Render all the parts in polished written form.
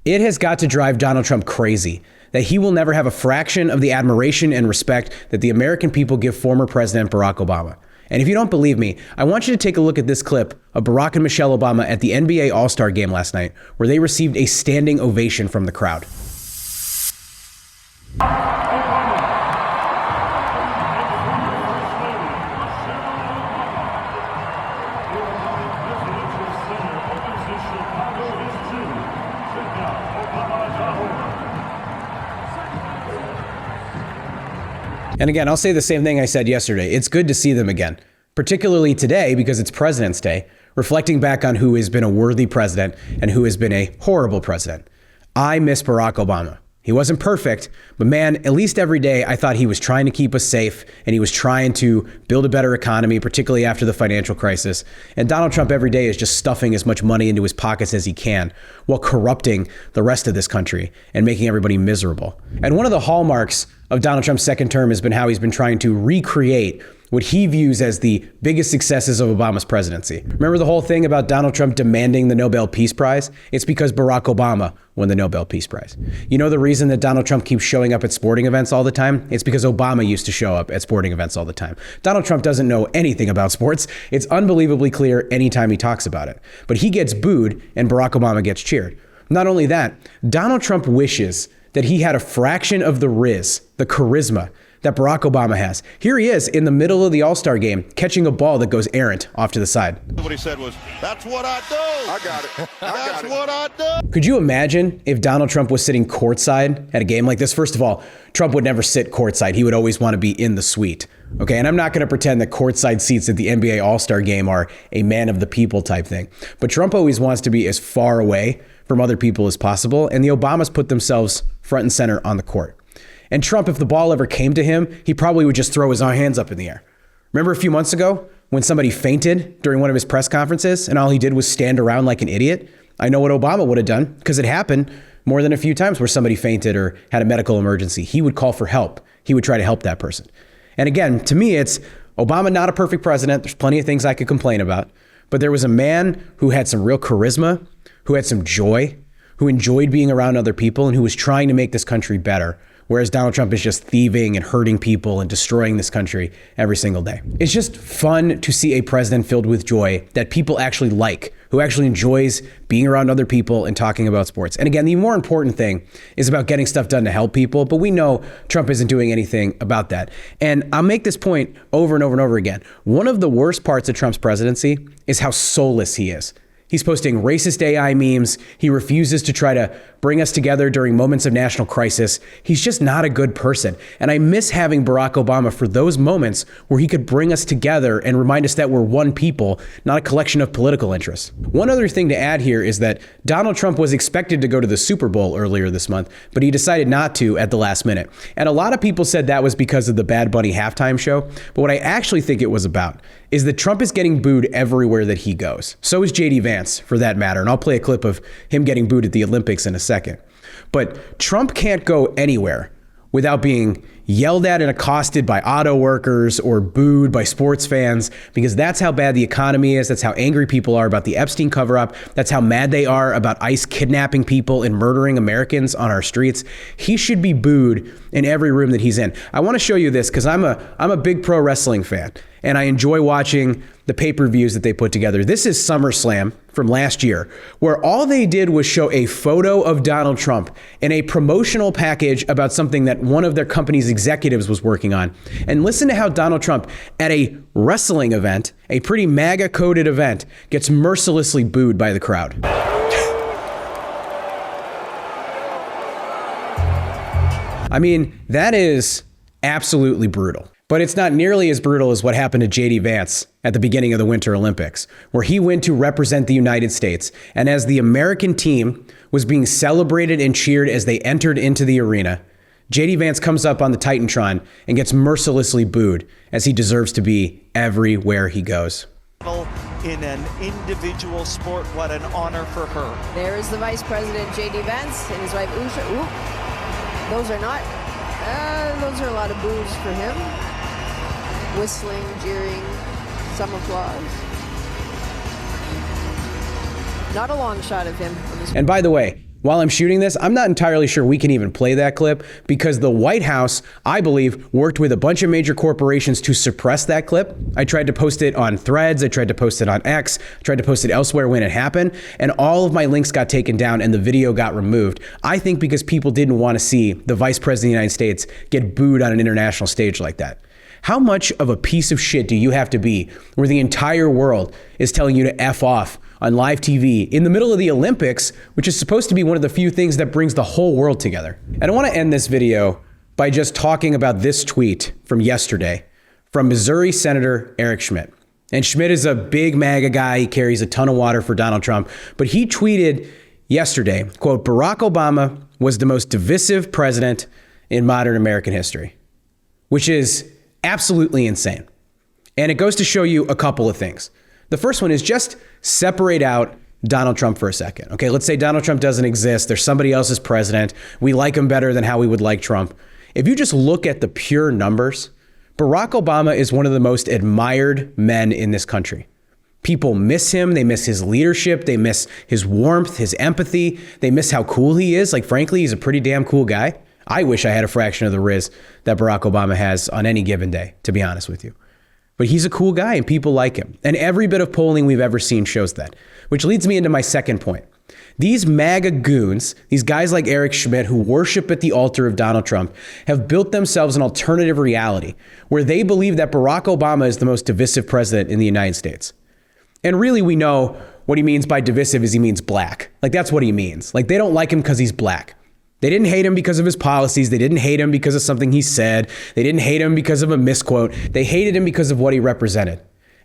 It has got to drive Donald Trump crazy that he will never have a fraction of the admiration and respect that the American people give former President Barack Obama. And if you don't believe me, I want you to take a look at this clip of Barack and Michelle Obama at the NBA All-Star Game last night, where they received a standing ovation from the crowd. And again, I'll say the same thing I said yesterday. It's good to see them again, particularly today because it's President's Day, reflecting back on who has been a worthy president and who has been a horrible president. I miss Barack Obama. He wasn't perfect, but man, at least every day I thought he was trying to keep us safe and he was trying to build a better economy, particularly after the financial crisis. And Donald Trump every day is just stuffing as much money into his pockets as he can while corrupting the rest of this country and making everybody miserable. And one of the hallmarks of Donald Trump's second term has been how he's been trying to recreate what he views as the biggest successes of Obama's presidency. Remember the whole thing about Donald Trump demanding the Nobel Peace Prize? It's because Barack Obama won the Nobel Peace Prize. You know the reason that Donald Trump keeps showing up at sporting events all the time? It's because Obama used to show up at sporting events all the time. Donald Trump doesn't know anything about sports. It's unbelievably clear anytime he talks about it. But he gets booed and Barack Obama gets cheered. Not only that, Donald Trump wishes that he had a fraction of the the charisma that Barack Obama has. Here he is in the middle of the All-Star game, catching a ball that goes errant off to the side. What he said was, "That's what I do. I got it. That's what I do." Could you imagine if Donald Trump was sitting courtside at a game like this? First of all, Trump would never sit courtside. He would always want to be in the suite. Okay, and I'm not going to pretend that courtside seats at the NBA All-Star game are a man of the people type thing. But Trump always wants to be as far away from other people as possible, and the Obamas put themselves front and center on the court. And Trump, if the ball ever came to him, he probably would just throw his hands up in the air. Remember a few months ago when somebody fainted during one of his press conferences and all he did was stand around like an idiot? I know what Obama would have done because it happened more than a few times where somebody fainted or had a medical emergency. He would call for help. He would try to help that person. And again, to me, it's Obama, not a perfect president. There's plenty of things I could complain about. But there was a man who had some real charisma, who had some joy, who enjoyed being around other people, and who was trying to make this country better. Whereas Donald Trump is just thieving and hurting people and destroying this country every single day. It's just fun to see a president filled with joy that people actually like, who actually enjoys being around other people and talking about sports. And again, the more important thing is about getting stuff done to help people, but we know Trump isn't doing anything about that. And I'll make this point over and over and over again. One of the worst parts of Trump's presidency is how soulless he is. He's posting racist AI memes. He refuses to try to bring us together during moments of national crisis. He's just not a good person. And I miss having Barack Obama for those moments where he could bring us together and remind us that we're one people, not a collection of political interests. One other thing to add here is that Donald Trump was expected to go to the Super Bowl earlier this month, but he decided not to at the last minute. And a lot of people said that was because of the Bad Bunny halftime show. But what I actually think it was about is that Trump is getting booed everywhere that he goes. So is JD Vance, for that matter. And I'll play a clip of him getting booed at the Olympics in a second. But Trump can't go anywhere without being yelled at and accosted by auto workers or booed by sports fans, because that's how bad the economy is. That's how angry people are about the Epstein cover-up. That's how mad they are about ICE kidnapping people and murdering Americans on our streets. He should be booed in every room that he's in. I want to show you this because I'm a big pro wrestling fan, and I enjoy watching the pay-per-views that they put together. This is SummerSlam from last year, where all they did was show a photo of Donald Trump in a promotional package about something that one of their company's executives was working on. And listen to how Donald Trump, at a wrestling event, a pretty MAGA-coded event, gets mercilessly booed by the crowd. I mean, that is absolutely brutal. But it's not nearly as brutal as what happened to JD Vance at the beginning of the Winter Olympics, where he went to represent the United States. And as the American team was being celebrated and cheered as they entered into the arena, JD Vance comes up on the Titantron and gets mercilessly booed, as he deserves to be everywhere he goes. In an individual sport, what an honor for her. There is the Vice President JD Vance and his wife Usha. Ooh, those are a lot of boos for him. Whistling, jeering, some applause. Not a long shot of him. And by the way, While I'm shooting this, I'm not entirely sure we can even play that clip because the White House, I believe, worked with a bunch of major corporations to suppress that clip. I tried to post it on Threads, I tried to post it on X, I tried to post it elsewhere when it happened, and all of my links got taken down and the video got removed. I think because people didn't want to see the Vice President of the United States get booed on an international stage like that. How much of a piece of shit do you have to be where the entire world is telling you to F off on live TV in the middle of the Olympics, which is supposed to be one of the few things that brings the whole world together? And I want to end this video by just talking about this tweet from yesterday from Missouri Senator Eric Schmidt. And Schmidt is a big MAGA guy. He carries a ton of water for Donald Trump. But he tweeted yesterday, quote, "Barack Obama was the most divisive president in modern American history," which is absolutely insane. And it goes to show you a couple of things. The first one is just separate out Donald Trump for a second. Okay, let's say Donald Trump doesn't exist. There's somebody else as president. We like him better than how we would like Trump. If you just look at the pure numbers, Barack Obama is one of the most admired men in this country. People miss him. They miss his leadership. They miss his warmth, his empathy. They miss how cool he is. Like, frankly, he's a pretty damn cool guy. I wish I had a fraction of the riz that Barack Obama has on any given day, to be honest with you. But he's a cool guy and people like him. And every bit of polling we've ever seen shows that, which leads me into my second point. These MAGA goons, these guys like Eric Schmidt who worship at the altar of Donald Trump, have built themselves an alternative reality where they believe that Barack Obama is the most divisive president in the United States. And really, we know what he means by divisive is he means black. Like, that's what he means. Like, they don't like him because he's black. They didn't hate him because of his policies. They didn't hate him because of something he said. They didn't hate him because of a misquote. They hated him because of what he represented.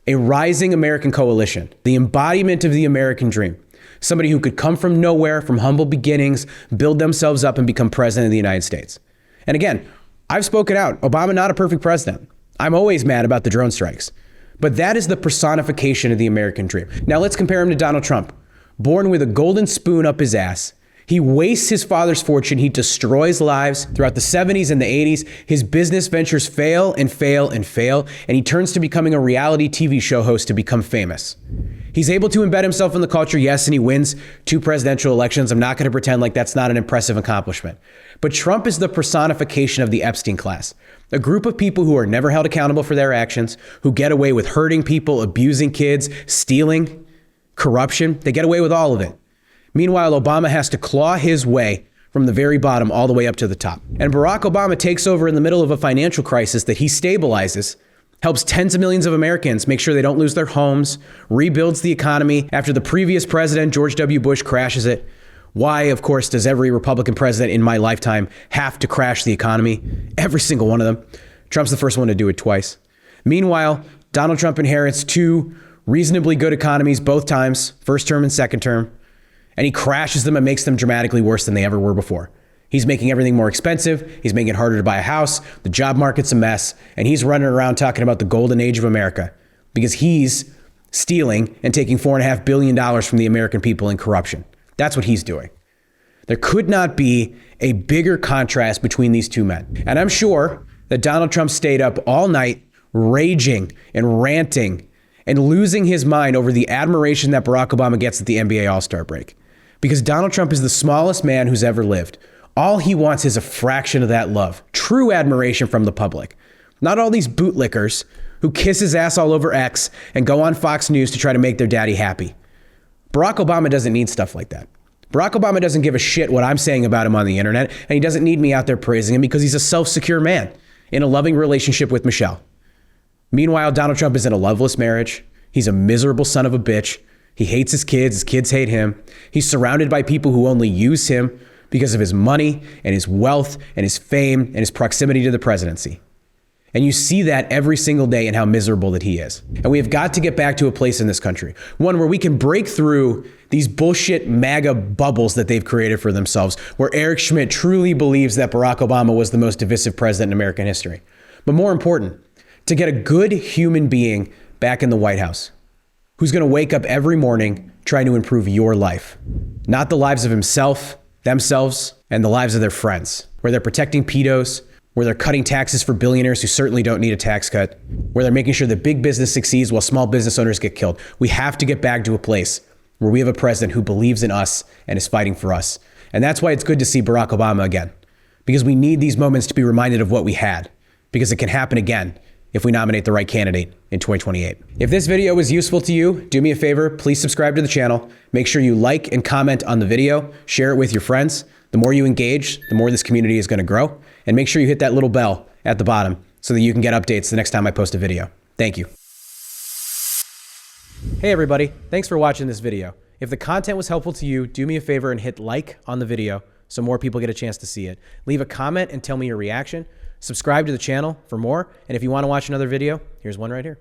A rising American coalition, the embodiment of the American dream. Somebody who could come from nowhere, from humble beginnings, build themselves up and become president of the United States. And again, I've spoken out. Obama, not a perfect president. I'm always mad about the drone strikes. But that is the personification of the American dream. Now let's compare him to Donald Trump. Born with a golden spoon up his ass. He wastes his father's fortune. He destroys lives throughout the 70s and the 80s. His business ventures fail and fail and fail. And he turns to becoming a reality TV show host to become famous. He's able to embed himself in the culture, yes, and he wins 2 presidential elections. I'm not going to pretend like that's not an impressive accomplishment. But Trump is the personification of the Epstein class, a group of people who are never held accountable for their actions, who get away with hurting people, abusing kids, stealing, corruption. They get away with all of it. Meanwhile, Obama has to claw his way from the very bottom all the way up to the top. And Barack Obama takes over in the middle of a financial crisis that he stabilizes, helps tens of millions of Americans make sure they don't lose their homes, rebuilds the economy after the previous president, George W. Bush, crashes it. Why, of course, does every Republican president in my lifetime have to crash the economy? Every single one of them. Trump's the first one to do it twice. Meanwhile, Donald Trump inherits 2 reasonably good economies both times, first term and second term. And he crashes them and makes them dramatically worse than they ever were before. He's making everything more expensive. He's making it harder to buy a house. The job market's a mess. And he's running around talking about the golden age of America because he's stealing and taking $4.5 billion from the American people in corruption. That's what he's doing. There could not be a bigger contrast between these two men. And I'm sure that Donald Trump stayed up all night raging and ranting and losing his mind over the admiration that Barack Obama gets at the NBA All-Star break. Because Donald Trump is the smallest man who's ever lived. All he wants is a fraction of that love, true admiration from the public. Not all these bootlickers who kiss his ass all over X and go on Fox News to try to make their daddy happy. Barack Obama doesn't need stuff like that. Barack Obama doesn't give a shit what I'm saying about him on the internet, and he doesn't need me out there praising him because he's a self-secure man in a loving relationship with Michelle. Meanwhile, Donald Trump is in a loveless marriage. He's a miserable son of a bitch. He hates his kids hate him. He's surrounded by people who only use him because of his money and his wealth and his fame and his proximity to the presidency. And you see that every single day in how miserable that he is. And we have got to get back to a place in this country, one where we can break through these bullshit MAGA bubbles that they've created for themselves, where Eric Schmidt truly believes that Barack Obama was the most divisive president in American history. But more important, to get a good human being back in the White House, who's going to wake up every morning trying to improve your life, not the lives of himself, themselves, and the lives of their friends, where they're protecting pedos, where they're cutting taxes for billionaires who certainly don't need a tax cut, where they're making sure that big business succeeds while small business owners get killed. We have to get back to a place where we have a president who believes in us and is fighting for us. And that's why it's good to see Barack Obama again, because we need these moments to be reminded of what we had, because it can happen again if we nominate the right candidate in 2028. If this video was useful to you, do me a favor, please subscribe to the channel. Make sure you like and comment on the video, share it with your friends. The more you engage, the more this community is going to grow. And make sure you hit that little bell at the bottom so that you can get updates the next time I post a video. Thank you. Hey everybody, thanks for watching this video. If the content was helpful to you, do me a favor and hit like on the video so more people get a chance to see it. Leave a comment and tell me your reaction. Subscribe to the channel for more. And if you want to watch another video, here's one right here.